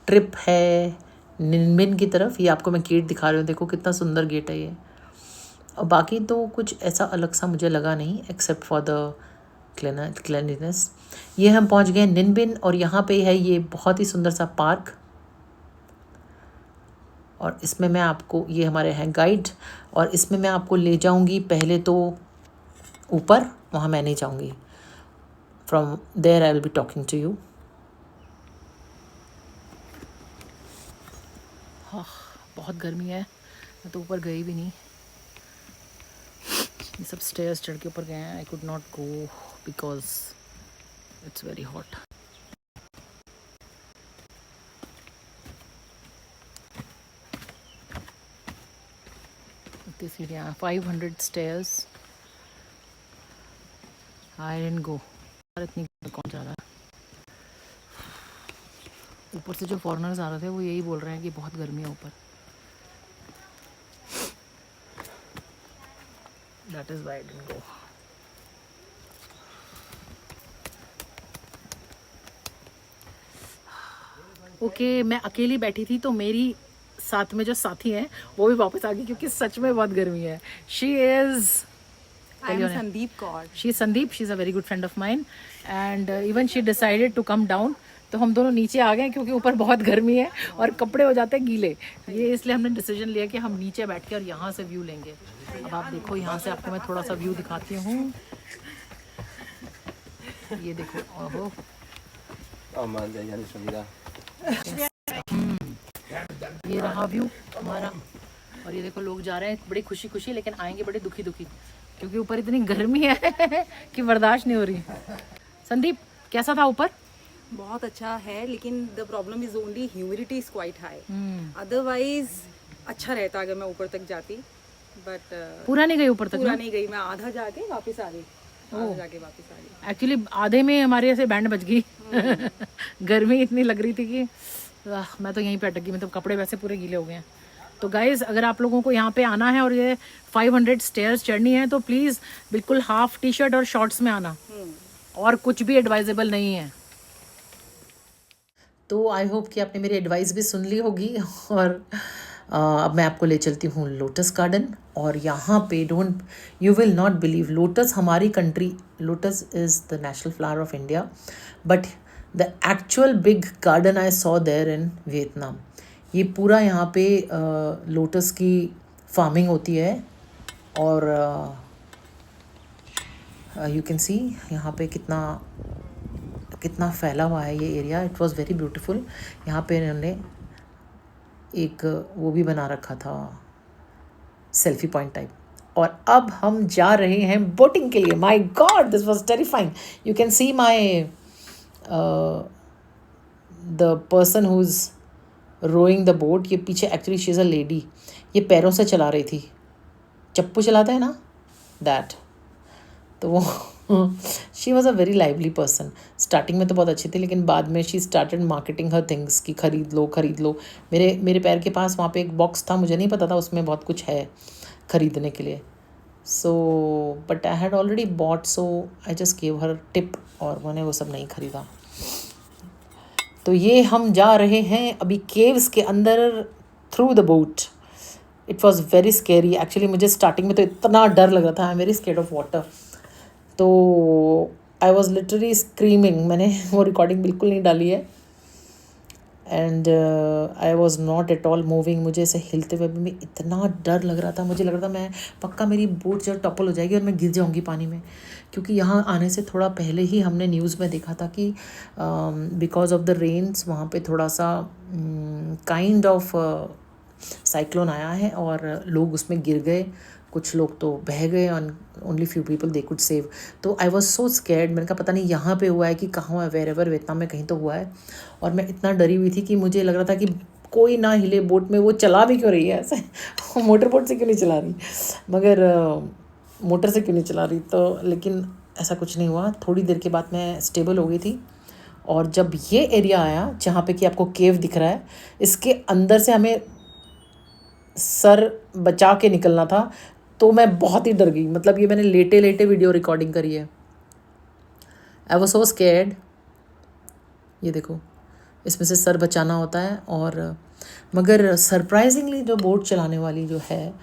S1: ट्रिप है निनमिन की तरफ। ये आपको मैं गेट दिखा रही हूँ, देखो कितना सुंदर गेट है ये। और बाकी तो कुछ ऐसा अलग सा मुझे लगा नहीं, एक्सेप्ट फॉर द क्लीनलीनेस। ये हम पहुँच गए निनबिन, और यहाँ पे है ये बहुत ही सुंदर सा पार्क। और इसमें मैं आपको, ये हमारे हैं गाइड, और इसमें मैं आपको ले जाऊंगी पहले तो ऊपर, वहाँ मैं नहीं जाऊंगी। From there I will be talking to you. हाँ, बहुत गर्मी है, मैं तो ऊपर गई भी नहीं। ये सब स्टेयर्स चढ़ के ऊपर गए हैं। आई could not go because it's very hot. इतनी सीढ़ियाँ, 500 स्टेयर्स। I didn't go. इतनी कौन जा रहा है ऊपर से? जो फॉरेनर्स आ रहे थे वो यही बोल रहे हैं कि बहुत गर्मी है ऊपर। That is why I didn't go. Okay, मैं अकेली बैठी थी, तो मेरी साथ में जो साथी हैं वो भी वापस आ गई, क्योंकि सच में बहुत गर्मी है। She is
S2: Sandeep Kaur.
S1: She is Sandeep, she is a very good friend of mine, and even she decided to come down. तो हम दोनों नीचे आ गए, क्योंकि ऊपर बहुत गर्मी है और कपड़े हो जाते हैं गीले। ये इसलिए हमने डिसीजन लिया कि हम नीचे बैठ के और यहाँ से व्यू लेंगे। अब आप देखो, यहाँ से आपको मैं थोड़ा सा व्यू दिखाती हूँ। ये देखो, ओहो, ये रहा व्यू हमारा। और ये देखो लोग जा रहे हैं बड़ी खुशी खुशी, लेकिन आएंगे बड़े दुखी दुखी, क्योंकि ऊपर इतनी गर्मी है कि बर्दाश्त नहीं हो रही। संदीप, कैसा था ऊपर?
S2: बहुत अच्छा है, लेकिन the problem is only humidity is quite high. Otherwise अच्छा रहता अगर मैं ऊपर तक जाती, बट
S1: पूरा नहीं गई ऊपर तक?
S2: पूरा नहीं गई, मैं आधा जाके वापस आ गई।
S1: एक्चुअली आधे में हमारे ऐसे बैंड बज गई। गर्मी इतनी लग रही थी कि मैं तो यहीं पे अटक गई, मतलब कपड़े वैसे पूरे गीले हो गए हैं। तो गाइज, अगर आप लोगों को यहाँ पे आना है और ये 500 स्टेयर्स चढ़नी है, तो प्लीज़ बिल्कुल हाफ टी शर्ट और शॉर्ट्स में आना, और कुछ भी एडवाइजेबल नहीं है। तो आई होप कि आपने मेरी एडवाइस भी सुन ली होगी। और अब मैं आपको ले चलती हूँ लोटस गार्डन। और यहाँ पे you will not believe, lotus हमारी country, lotus is the national flower of India, but the actual big garden I saw there in Vietnam. ये पूरा यहाँ पे लोटस की फार्मिंग होती है, और यू कैन सी यहाँ पे कितना कितना फैला हुआ है ये area, it was very beautiful. यहाँ पे इन्होंने एक वो भी बना रखा था, सेल्फी पॉइंट टाइप। और अब हम जा रहे हैं बोटिंग के लिए। My God, this was terrifying. You can see my the person who is rowing the boat. ये पीछे actually she is a lady, ये पैरों से चला रही थी, चप्पू चलाता है ना दैट। तो वो she was a very lively person. Starting में तो बहुत अच्छी थी, लेकिन बाद में she started marketing her things कि खरीद लो खरीद लो। मेरे पैर के पास वहाँ पे एक बॉक्स था, मुझे नहीं पता था उसमें बहुत कुछ है खरीदने के लिए। So but I had already bought, so I just give her tip, और मैंने वो सब नहीं खरीदा। तो ये हम जा रहे हैं अभी केव्स के अंदर through the boat. It was very scary actually. मुझे स्टार्टिंग में तो इतना डर लग रहा था, I am very scared of water. तो आई वॉज लिटरली स्क्रीमिंग। मैंने वो रिकॉर्डिंग बिल्कुल नहीं डाली है। And I was not at all moving. मुझे ऐसे हिलते हुए भी इतना डर लग रहा था, मुझे लग रहा था मैं पक्का मेरी बोट जो टॉपल हो जाएगी और मैं गिर जाऊंगी पानी में। क्योंकि यहाँ आने से थोड़ा पहले ही हमने न्यूज़ में देखा था कि बिकॉज ऑफ द रेन्स वहाँ पे थोड़ा सा काइंड ऑफ साइक्लोन आया है और लोग उसमें गिर गए, कुछ लोग तो बह गए, only few people they could save. तो आई वॉज सो स्कैर्ड। मैंने कहा पता नहीं यहाँ पे हुआ है कि कहाँ हुआ है, वेर एवर वियतनाम में कहीं तो हुआ है। और मैं इतना डरी हुई थी कि मुझे लग रहा था कि कोई ना हिले बोट में। वो चला भी क्यों रही है ऐसे मोटर बोट से क्यों नहीं चला रही, मगर मोटर से क्यों नहीं चला रही। तो लेकिन ऐसा कुछ नहीं हुआ। थोड़ी देर के बाद मैं स्टेबल हो गई थी। और जब ये एरिया आया जहाँ पे कि आपको केव दिख रहा है, इसके अंदर से हमें सर बचा के निकलना था, तो मैं बहुत ही डर गई। मतलब ये मैंने लेटे लेटे वीडियो रिकॉर्डिंग करी है। I was so scared. ये देखो, इसमें से सर बचाना होता है। और मगर सरप्राइजिंगली जो बोट चलाने वाली जो है,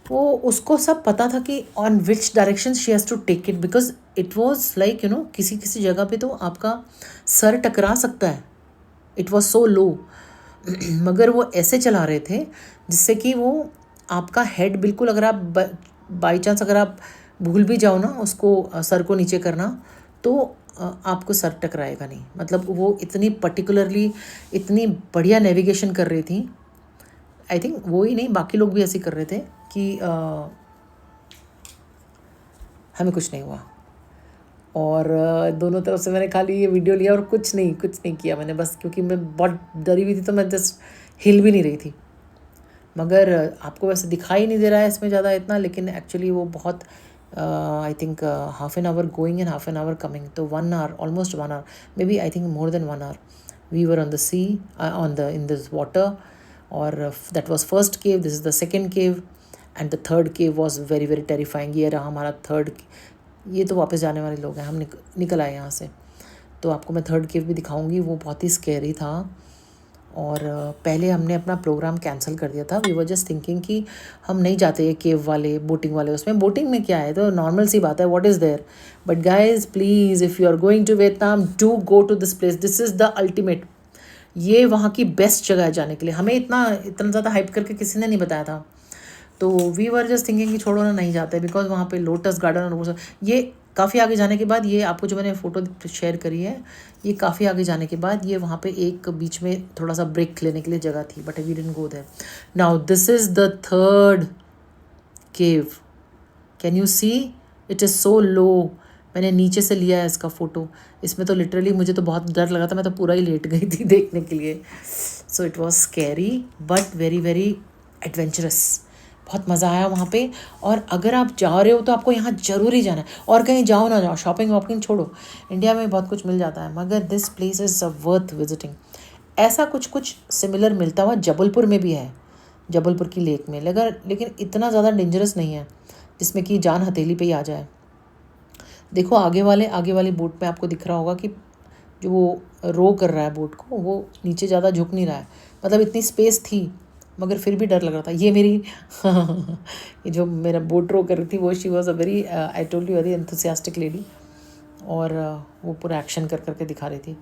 S1: वो उसको सब पता था कि on which direction she has to take it, because it was like you know किसी किसी जगह पे तो आपका सर टकरा सकता है। इट वॉज सो लो। मगर वो ऐसे चला रहे थे जिससे कि वो आपका हेड बिल्कुल, अगर आप बाई चांस अगर आप भूल भी जाओ ना उसको सर को नीचे करना, तो आपको सर टकराएगा नहीं। मतलब वो इतनी पर्टिकुलरली इतनी बढ़िया नेविगेशन कर रही थी। आई थिंक वो ही नहीं, बाकी लोग भी ऐसे कर रहे थे कि हमें कुछ नहीं हुआ। और दोनों तरफ से मैंने खाली ये वीडियो लिया और कुछ नहीं किया मैंने, बस क्योंकि मैं बहुत डरी हुई थी तो मैं जस्ट हिल भी नहीं रही थी। मगर आपको वैसे दिखाई नहीं दे रहा है इसमें ज़्यादा इतना, लेकिन एक्चुअली वो बहुत I think half an hour going and half an hour coming, तो 1 hour, almost 1 hour, maybe I think more than 1 hour we were on the sea, in this water. और that was first cave, this is the second cave, and the third cave was very very terrifying. ये रहा हमारा third. ये तो वापस जाने वाले लोग हैं, हम निकल आए यहाँ से। तो आपको मैं थर्ड केव भी दिखाऊंगी, वो बहुत ही स्कैरी था। और पहले हमने अपना प्रोग्राम कैंसिल कर दिया था। वी वर जस्ट थिंकिंग कि हम नहीं जाते ये केव वाले, बोटिंग वाले। उसमें बोटिंग में क्या है, तो नॉर्मल सी बात है, what is there. But guys please, if you are going to Vietnam, do go to this place, this is the ultimate. ये वहाँ की बेस्ट जगह है जाने के लिए। हमें इतना ज़्यादा हाइप करके किसी ने नहीं बताया था। तो वी वर जस्ट थिंकिंग कि छोड़ो ना, नहीं जाते, बिकॉज वहाँ पे लोटस गार्डन और वो सब, ये काफ़ी आगे जाने के बाद, ये आपको जो मैंने फ़ोटो शेयर करी है, ये काफ़ी आगे जाने के बाद ये वहाँ पे एक बीच में थोड़ा सा ब्रेक लेने के लिए जगह थी, but we didn't go there. Now this is the third cave. Can you see, it is so low. मैंने नीचे से लिया है इसका फ़ोटो। इसमें तो लिटरली मुझे तो बहुत डर लगा था, मैं तो पूरा ही लेट गई थी देखने के लिए। So it was scary but very very adventurous. बहुत मज़ा आया वहाँ पे। और अगर आप जा रहे हो तो आपको यहाँ ज़रूर ही जाना है। और कहीं जाओ ना जाओ, शॉपिंग वॉपिंग छोड़ो, इंडिया में बहुत कुछ मिल जाता है, मगर this place is worth visiting. ऐसा कुछ सिमिलर मिलता हुआ जबलपुर में भी है, जबलपुर की लेक में, लेकिन इतना ज़्यादा डेंजरस नहीं है जिसमें कि जान हथेली पे ही आ जाए। देखो आगे वाली बोट में आपको दिख रहा होगा कि जो वो रो कर रहा है बोट को, वो नीचे ज़्यादा झुक नहीं रहा है। मतलब इतनी स्पेस थी, मगर फिर भी डर लग रहा था। ये मेरी ये जो मेरा बोट रो कर रही थी, वो she was a very, I told you, very enthusiastic lady. और वो पूरा एक्शन कर करके दिखा रही थी।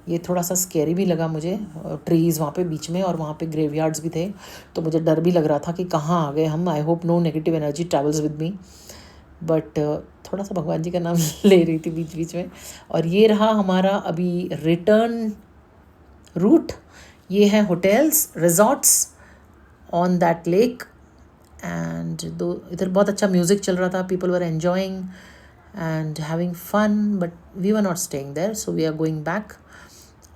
S1: ये थोड़ा सा स्कैरी भी लगा मुझे, ट्रीज़ वहाँ पे बीच में, और वहाँ पे ग्रेवयार्ड्स भी थे, तो मुझे डर भी लग रहा था कि कहाँ आ गए हम। I hope no negative energy travels with me. But थोड़ा सा भगवान जी का नाम ले रही थी बीच बीच में। और ये रहा हमारा अभी रिटर्न रूट। ये है hotels, resorts on that lake. And though इधर बहुत अच्छा म्यूज़िक चल रहा था, people were enjoying and having fun, but we were not staying there, so we are going back.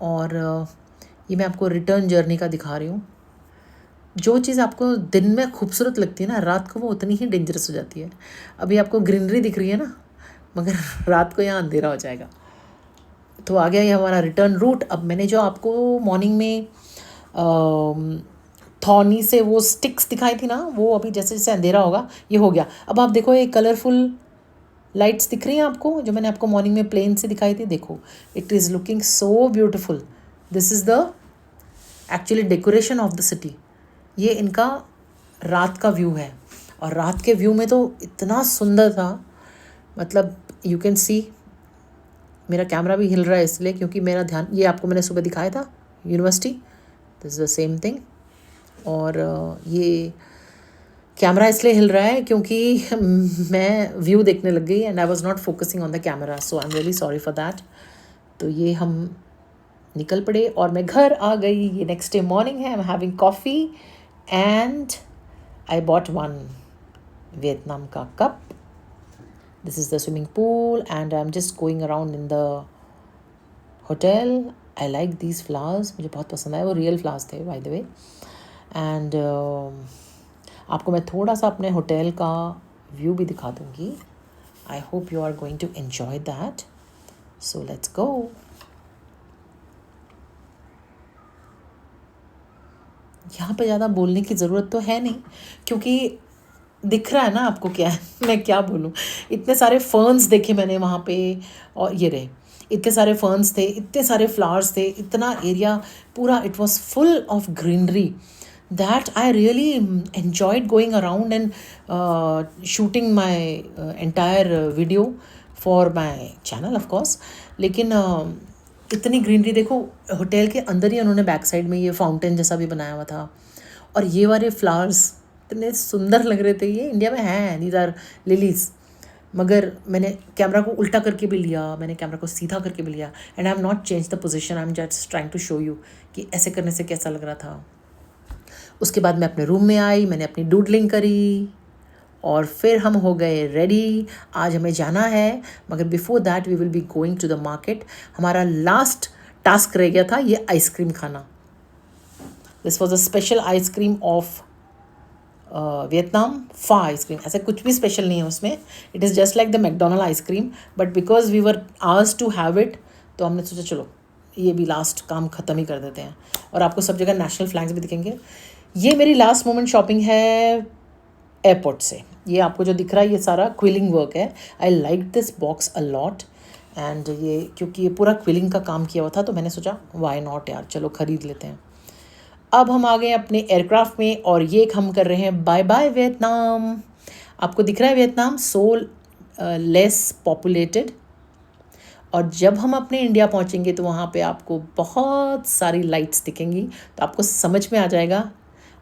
S1: और ये मैं आपको रिटर्न जर्नी का दिखा रही हूँ। जो चीज़ आपको दिन में खूबसूरत लगती है ना, रात को वो उतनी ही डेंजरस हो जाती है। अभी आपको ग्रीनरी दिख रही है ना, मगर रात को यहाँ अंधेरा हो जाएगा। तो आ गया ये हमारा रिटर्न रूट। अब मैंने जो आपको मॉर्निंग में थॉनी से वो स्टिक्स दिखाई थी ना, वो अभी जैसे जैसे अंधेरा होगा ये हो गया। अब आप देखो ये कलरफुल लाइट्स दिख रही हैं आपको, जो मैंने आपको मॉर्निंग में प्लेन से दिखाई थी। देखो, it is looking so beautiful. This is the actually decoration of the city. ये इनका रात का व्यू है, और रात के व्यू में तो इतना सुंदर था, मतलब यू कैन सी। मेरा कैमरा भी हिल रहा है इसलिए क्योंकि मेरा ध्यान, ये आपको मैंने सुबह दिखाया था university, this is the same thing. और ये कैमरा इसलिए हिल रहा है क्योंकि मैं व्यू देखने लग गई and I was not focusing on the camera, so I am really sorry for that. तो ये हम निकल पड़े और मैं घर आ गई। ये नेक्स्ट डे मॉर्निंग है, I am having coffee and I bought one Vietnam का कप। This is the swimming pool and I am just going around in the hotel. I like these flowers, मुझे बहुत पसंद आए, वो रियल फ्लावर्स थे by the way. And आपको मैं थोड़ा सा अपने होटल का व्यू भी दिखा दूँगी। I hope you are going to enjoy that, so let's go. यहाँ पे ज़्यादा बोलने की ज़रूरत तो है नहीं क्योंकि दिख रहा है ना आपको क्या है। मैं क्या बोलूँ, इतने सारे फर्न्स देखे मैंने वहाँ पे, और ये रहे इतने सारे फर्न्स थे, इतने सारे फ्लावर्स थे, इतना एरिया पूरा, it was full of greenery that I really enjoyed going around and shooting my entire video for my channel of course। लेकिन इतनी ग्रीनरी देखो, होटल के अंदर ही उन्होंने बैक साइड में ये फाउंटेन जैसा भी बनाया हुआ था, और ये वाले फ्लावर्स इतने सुंदर लग रहे थे। ये इंडिया में हैं, दीज आर लिलीज, मगर मैंने कैमरा को उल्टा करके भी लिया, मैंने कैमरा को सीधा करके भी लिया, and I have not change the position, I am just trying to show you कि ऐसे करने से कैसा लग रहा था। उसके बाद मैं अपने रूम में आई, मैंने अपनी डूडलिंग करी और फिर हम हो गए रेडी। आज हमें जाना है, मगर before that we will be going to the market. हमारा लास्ट टास्क रह गया था ये आइसक्रीम खाना। This was a special ice cream of Vietnam, फा आइसक्रीम। ऐसा कुछ भी स्पेशल नहीं है उसमें, it is just like the McDonald ice cream, but because we were asked to have it, तो हमने सोचा चलो ये भी लास्ट काम ख़त्म ही कर देते हैं। और आपको सब जगह नेशनल फ्लैग्स भी दिखेंगे। ये मेरी लास्ट मोमेंट शॉपिंग है एयरपोर्ट से। ये आपको जो दिख रहा है ये सारा क्विलिंग वर्क है। I like this box a lot, and ये क्योंकि ये पूरा क्विलिंग का काम किया हुआ था तो मैंने सोचा वाई नॉट यार, चलो ख़रीद लेते हैं। अब हम आ गए अपने एयरक्राफ्ट में और ये हम कर रहे हैं बाय बाय वियतनाम। आपको दिख रहा है वियतनाम सो लेस पॉपुलेटेड, और जब हम अपने इंडिया पहुंचेंगे तो वहाँ पे आपको बहुत सारी लाइट्स दिखेंगी, तो आपको समझ में आ जाएगा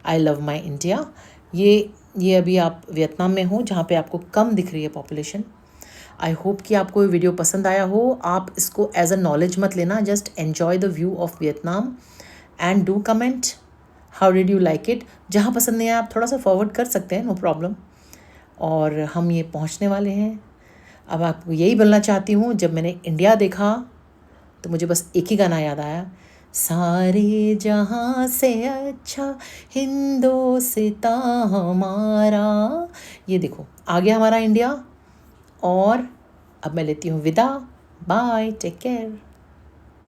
S1: आई लव माई इंडिया। ये अभी आप वियतनाम में हो जहाँ पे आपको कम दिख रही है पॉपुलेशन। आई होप कि आपको ये वीडियो पसंद आया हो। आप इसको एज अ नॉलेज मत लेना, just enjoy the view of Vietnam and do comment how did you like it. जहाँ पसंद नहीं आया आप थोड़ा सा फॉरवर्ड कर सकते हैं, नो प्रॉब्लम। और हम ये पहुँचने वाले हैं। अब आपको यही बोलना चाहती हूँ, जब मैंने इंडिया देखा तो मुझे बस एक ही गाना याद आया, सारे जहाँ से अच्छा हिंदोस्तां हमारा। ये देखो आ गया हमारा इंडिया। और अब मैं लेती हूँ विदा, बाय, टेक केयर।